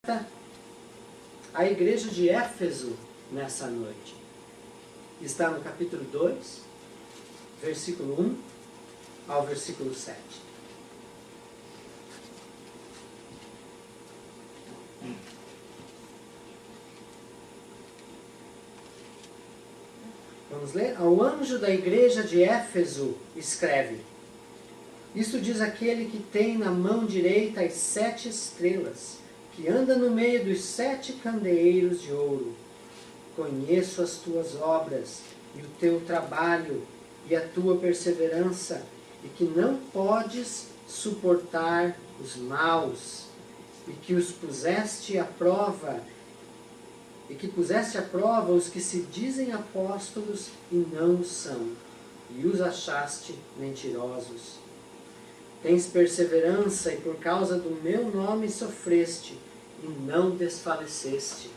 carta à igreja de Éfeso nessa noite. Está no capítulo 2, versículo 1 ao versículo 7. Vamos ler? Ao anjo da igreja de Éfeso escreve: Isto diz aquele que tem na mão direita as 7 estrelas, que anda no meio dos 7 candeeiros de ouro. Conheço as tuas obras, e o teu trabalho, e a tua perseverança, e que não podes suportar os maus, e que os puseste à prova, e que puseste à prova os que se dizem apóstolos e não o são, e os achaste mentirosos. Tens perseverança, e por causa do meu nome sofreste, e não desfaleceste.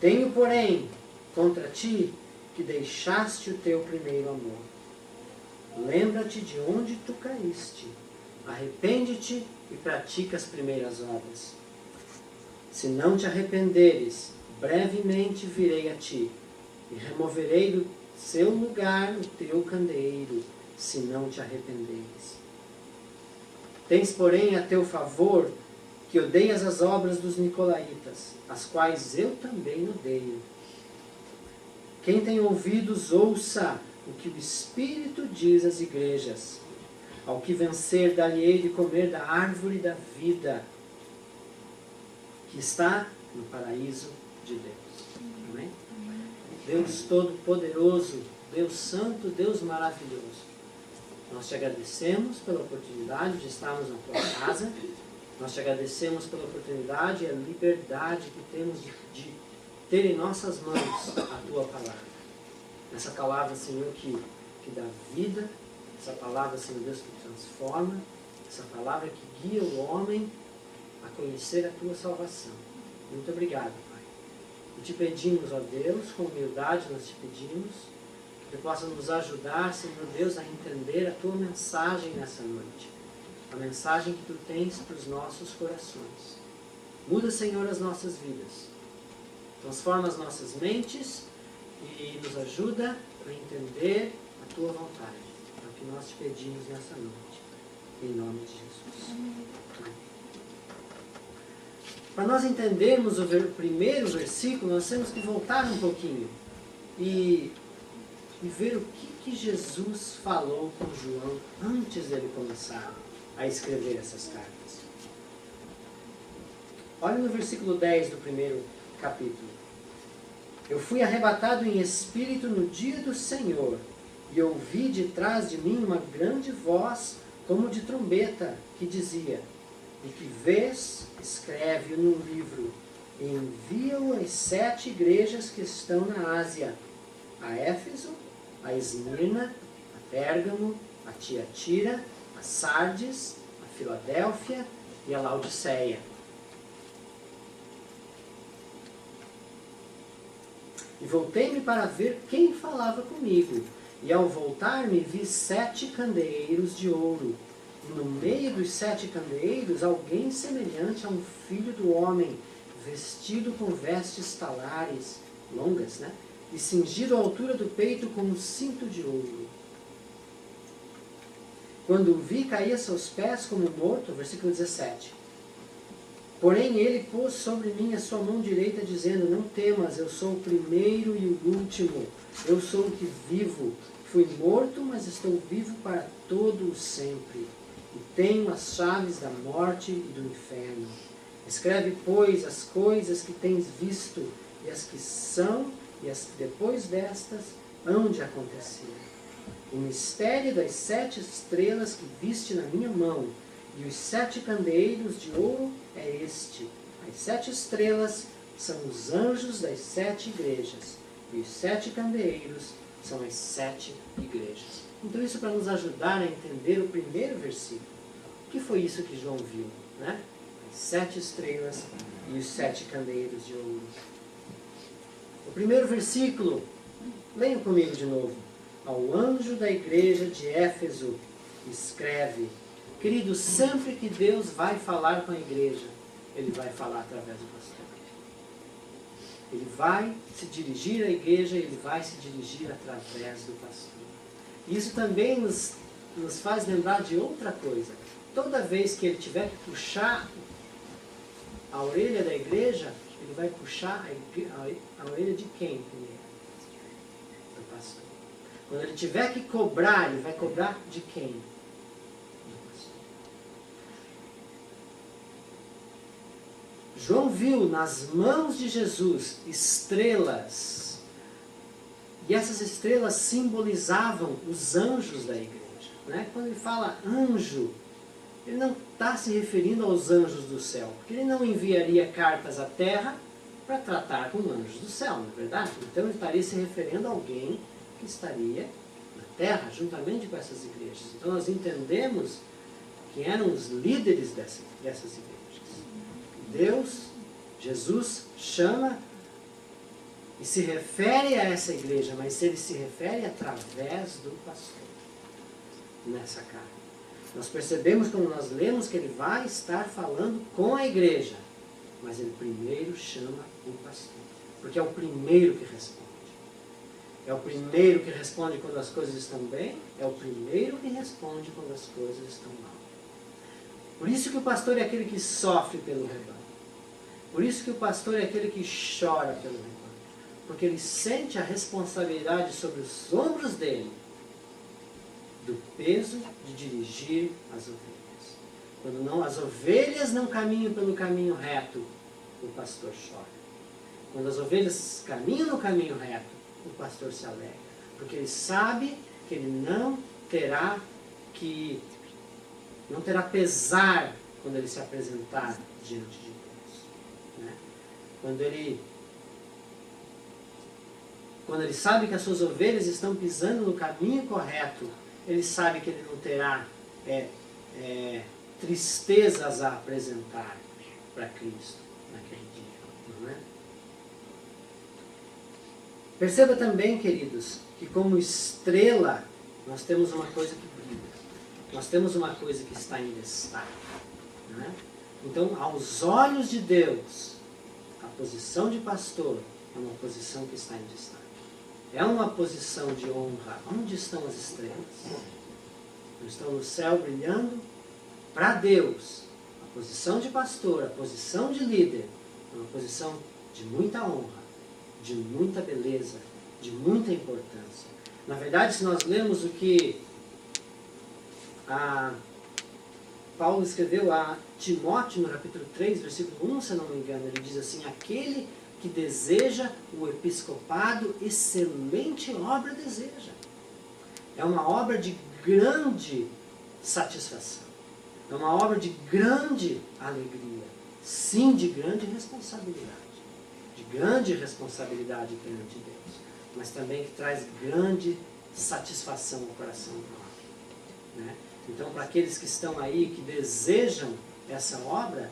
Tenho, porém, contra ti, que deixaste o teu primeiro amor. Lembra-te de onde tu caíste, arrepende-te e pratica as primeiras obras. Se não te arrependeres, brevemente virei a ti, e removerei do seu lugar o teu candeeiro, se não te arrependeres. Tens, porém, a teu favor que odeias as obras dos nicolaítas, as quais eu também odeio. Quem tem ouvidos, ouça o que o Espírito diz às igrejas. Ao que vencer, dar-lhe-ei de comer da árvore da vida, que está no paraíso de Deus. Amém? Deus Todo-Poderoso, Deus Santo, Deus Maravilhoso. Nós te agradecemos pela oportunidade de estarmos na tua casa. Nós te agradecemos pela oportunidade e a liberdade que temos de ter em nossas mãos a tua palavra. Essa palavra, Senhor, que dá vida, essa palavra, Senhor Deus, que transforma, essa palavra que guia o homem a conhecer a tua salvação. Muito obrigado, Pai. E te pedimos, ó Deus, com humildade nós te pedimos, que tu possa nos ajudar, Senhor Deus, a entender a tua mensagem nessa noite. A mensagem que tu tens para os nossos corações. Muda, Senhor, as nossas vidas. Transforma as nossas mentes e nos ajuda a entender a tua vontade. É o que nós te pedimos nessa noite. Em nome de Jesus. Amém. Para nós entendermos o primeiro versículo, nós temos que voltar um pouquinho e ver o que Jesus falou com João antes dele começar a escrever essas cartas. Olha no versículo 10 do primeiro capítulo. Eu fui arrebatado em espírito no dia do Senhor, e ouvi de trás de mim uma grande voz, como de trombeta, que dizia: E que vês, escreve-o num livro, e envia-o às 7 igrejas que estão na Ásia, a Éfeso, a Esmirna, a Pérgamo, a Tiatira, a Sardes, a Filadélfia e a Laodiceia. E voltei-me para ver quem falava comigo. E ao voltar-me vi 7 candeeiros de ouro. E no meio dos 7 candeeiros, alguém semelhante a um filho do homem, vestido com vestes talares, longas, né? E cingido à altura do peito com um cinto de ouro. Quando o vi, caí a seus pés como morto, versículo 17. Porém ele pôs sobre mim a sua mão direita, dizendo: Não temas, eu sou o primeiro e o último. Eu sou o que vivo. Fui morto, mas estou vivo para todo o sempre. E tenho as chaves da morte e do inferno. Escreve, pois, as coisas que tens visto, e as que são, e as que depois destas hão de acontecer. O mistério das 7 estrelas que viste na minha mão, e os 7 candeeiros de ouro é este. As 7 estrelas são os anjos das 7 igrejas, e os 7 candeeiros são as 7 igrejas. Então isso para nos ajudar a entender o primeiro versículo. O que foi isso que João viu? Né? As 7 estrelas e os 7 candeeiros de ouro. O primeiro versículo, leiam comigo de novo. Ao anjo da igreja de Éfeso escreve. Querido, sempre que Deus vai falar com a igreja, ele vai falar através do pastor. Ele vai se dirigir à igreja, ele vai se dirigir através do pastor. Isso também nos faz lembrar de outra coisa. Toda vez que ele tiver que puxar a orelha da igreja, ele vai puxar a orelha de quem primeiro? Do pastor. Quando ele tiver que cobrar, ele vai cobrar de quem? Do pastor. João viu nas mãos de Jesus estrelas, e essas estrelas simbolizavam os anjos da igreja. Né? Quando ele fala anjo, ele não está se referindo aos anjos do céu, porque ele não enviaria cartas à terra para tratar com anjos do céu, não é verdade? Então ele estaria se referindo a alguém que estaria na terra, juntamente com essas igrejas. Então nós entendemos que eram os líderes dessas igrejas. Deus, Jesus, chama e se refere a essa igreja, mas ele se refere através do pastor nessa carta. Nós percebemos quando nós lemos que ele vai estar falando com a igreja, mas ele primeiro chama o pastor, porque é o primeiro que responde. É o primeiro que responde quando as coisas estão bem, é o primeiro que responde quando as coisas estão mal. Por isso que o pastor é aquele que sofre pelo rebanho. Por isso que o pastor é aquele que chora pelo rebanho. Porque ele sente a responsabilidade sobre os ombros dele do peso de dirigir as ovelhas. Quando não, as ovelhas não caminham pelo caminho reto, o pastor chora. Quando as ovelhas caminham no caminho reto, o pastor se alegra. Porque ele sabe que ele não terá pesar quando ele se apresentar diante de Deus. Né? Quando ele sabe que as suas ovelhas estão pisando no caminho correto, ele sabe que ele não terá tristezas a apresentar para Cristo naquele dia. Não é? Perceba também, queridos, que como estrela, nós temos uma coisa que brilha. Nós temos uma coisa que está em destaque. Não é? Então, aos olhos de Deus, a posição de pastor é uma posição que está em destaque. É uma posição de honra. Onde estão as estrelas? Estão no céu brilhando para Deus. A posição de pastor, a posição de líder, é uma posição de muita honra, de muita beleza, de muita importância. Na verdade, se nós lermos o que Paulo escreveu a Timóteo, no capítulo 3, versículo 1, se eu não me engano, ele diz assim: aquele que deseja o episcopado, excelente obra deseja. É uma obra de grande satisfação. É uma obra de grande alegria. Sim, de grande responsabilidade. De grande responsabilidade perante Deus. Mas também que traz grande satisfação ao coração do homem. Né? Então, para aqueles que estão aí, que desejam essa obra,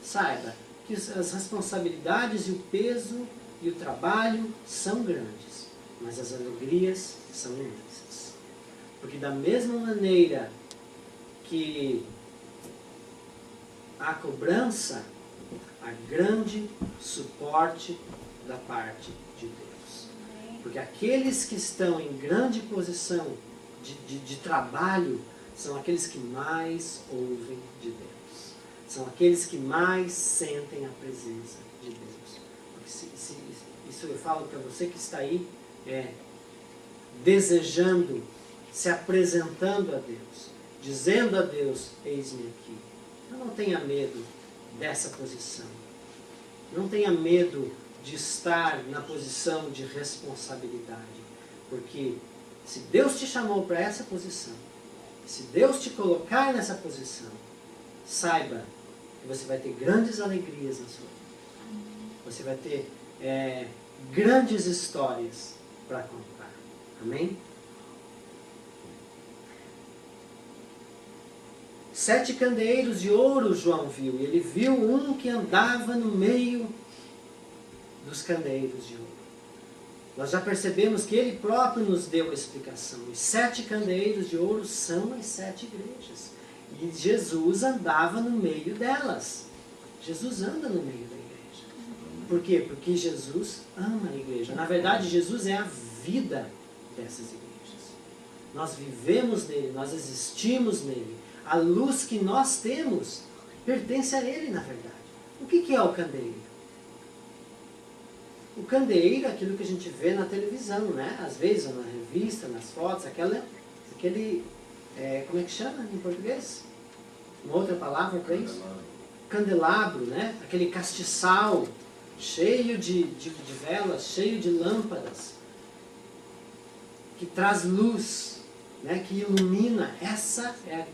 saiba que as responsabilidades e o peso e o trabalho são grandes, mas as alegrias são imensas. Porque da mesma maneira que a cobrança, há grande suporte da parte de Deus. Porque aqueles que estão em grande posição de trabalho são aqueles que mais ouvem de Deus. São aqueles que mais sentem a presença de Deus. Porque isso eu falo para você que está aí desejando, se apresentando a Deus, dizendo a Deus: eis-me aqui. Então não tenha medo dessa posição. Não tenha medo de estar na posição de responsabilidade. Porque se Deus te chamou para essa posição, se Deus te colocar nessa posição, saiba que você vai ter grandes alegrias na sua vida. Você vai ter grandes histórias para contar. Amém? 7 candeeiros de ouro João viu. E ele viu um que andava no meio dos candeeiros de ouro. Nós já percebemos que ele próprio nos deu a explicação. Os 7 candeeiros de ouro são as 7 igrejas. E Jesus andava no meio delas. Jesus anda no meio da igreja. Por quê? Porque Jesus ama a igreja. Na verdade, Jesus é a vida dessas igrejas. Nós vivemos nele, nós existimos nele. A luz que nós temos pertence a ele, na verdade. O que é o candeeiro? O candeeiro é aquilo que a gente vê na televisão, né? Às vezes, na revista, nas fotos, aquele, como é que chama em português? Uma outra palavra para isso? Candelabro, né? Aquele castiçal cheio de velas, cheio de lâmpadas, que traz luz, né? Que ilumina. Essa é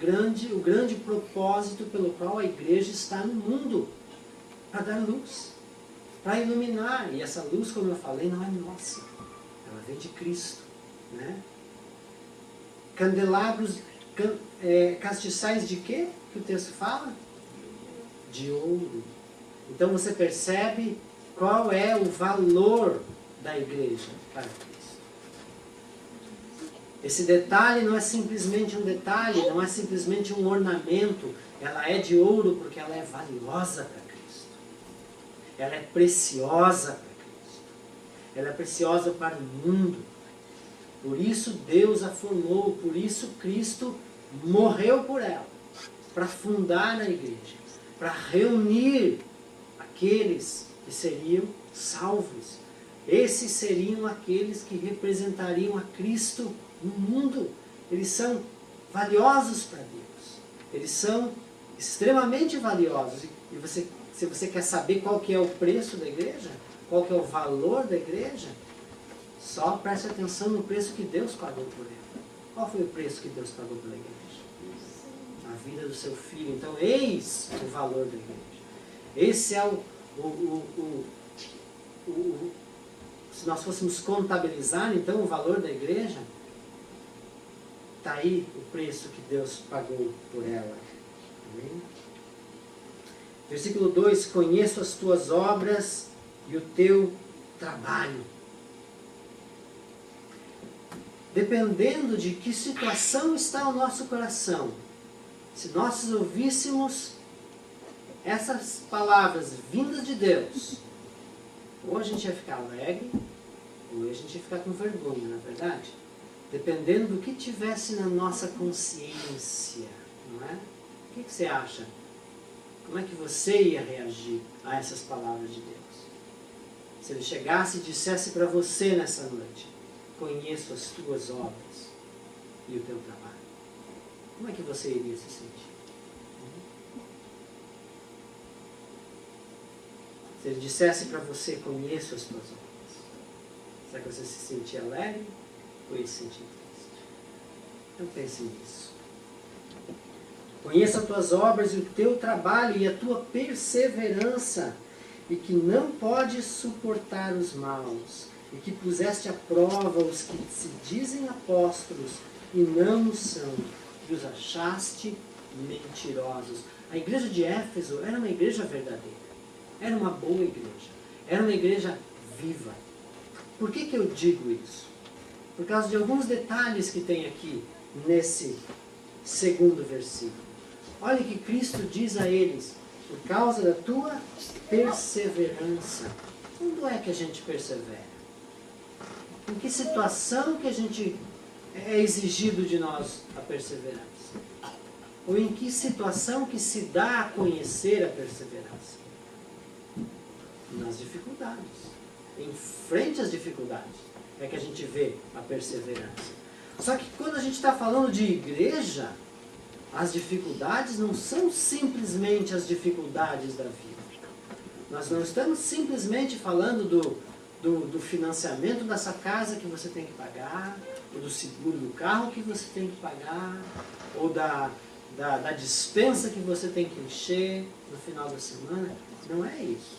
o grande propósito pelo qual a igreja está no mundo, para dar luz, para iluminar. E essa luz, como eu falei, não é nossa, ela vem de Cristo, né? Candelabros, castiçais de quê que o texto fala? De ouro. Então você percebe qual é o valor da igreja para Cristo. Esse detalhe não é simplesmente um detalhe, não é simplesmente um ornamento. Ela é de ouro porque ela é valiosa para Cristo. Ela é preciosa para Cristo. Ela é preciosa para o mundo. Por isso Deus a formou, por isso Cristo morreu por ela, para fundar a igreja, para reunir aqueles que seriam salvos. Esses seriam aqueles que representariam a Cristo no mundo. Eles são valiosos para Deus. Eles são extremamente valiosos. E se você quer saber qual que é o preço da igreja, qual que é o valor da igreja, só preste atenção no preço que Deus pagou por ela. Qual foi o preço que Deus pagou pela igreja? A vida do seu filho. Então, eis o valor da igreja. Esse é se nós fôssemos contabilizar, então, o valor da igreja, está aí o preço que Deus pagou por ela. Amém? Versículo 2: conheço as tuas obras e o teu trabalho. Dependendo de que situação está o nosso coração, se nós ouvíssemos essas palavras vindas de Deus, ou a gente ia ficar alegre, ou a gente ia ficar com vergonha, na verdade. Dependendo do que tivesse na nossa consciência, não é? O que você acha? Como é que você ia reagir a essas palavras de Deus? Se ele chegasse e dissesse para você nessa noite: conheço as tuas obras e o teu trabalho. Como é que você iria se sentir? Se ele dissesse para você: conheço as tuas obras, será que você se sentia alegre ou ia se sentir triste? Então pense nisso. Conheça as tuas obras e o teu trabalho e a tua perseverança, e que não podes suportar os maus, e que puseste à prova os que se dizem apóstolos e não o são, e os achaste mentirosos. A igreja de Éfeso era uma igreja verdadeira, era uma boa igreja, era uma igreja viva. Por que eu digo isso? Por causa de alguns detalhes que tem aqui nesse segundo versículo. Olha que Cristo diz a eles: por causa da tua perseverança. Quando é que a gente persevera? Em que situação que a gente é exigido de nós a perseverança? Ou em que situação que se dá a conhecer a perseverança? Nas dificuldades. Em frente às dificuldades é que a gente vê a perseverança. Só que quando a gente está falando de igreja, as dificuldades não são simplesmente as dificuldades da vida. Nós não estamos simplesmente falando do financiamento dessa casa que você tem que pagar, ou do seguro do carro que você tem que pagar, ou da despensa que você tem que encher no final da semana. Não é isso.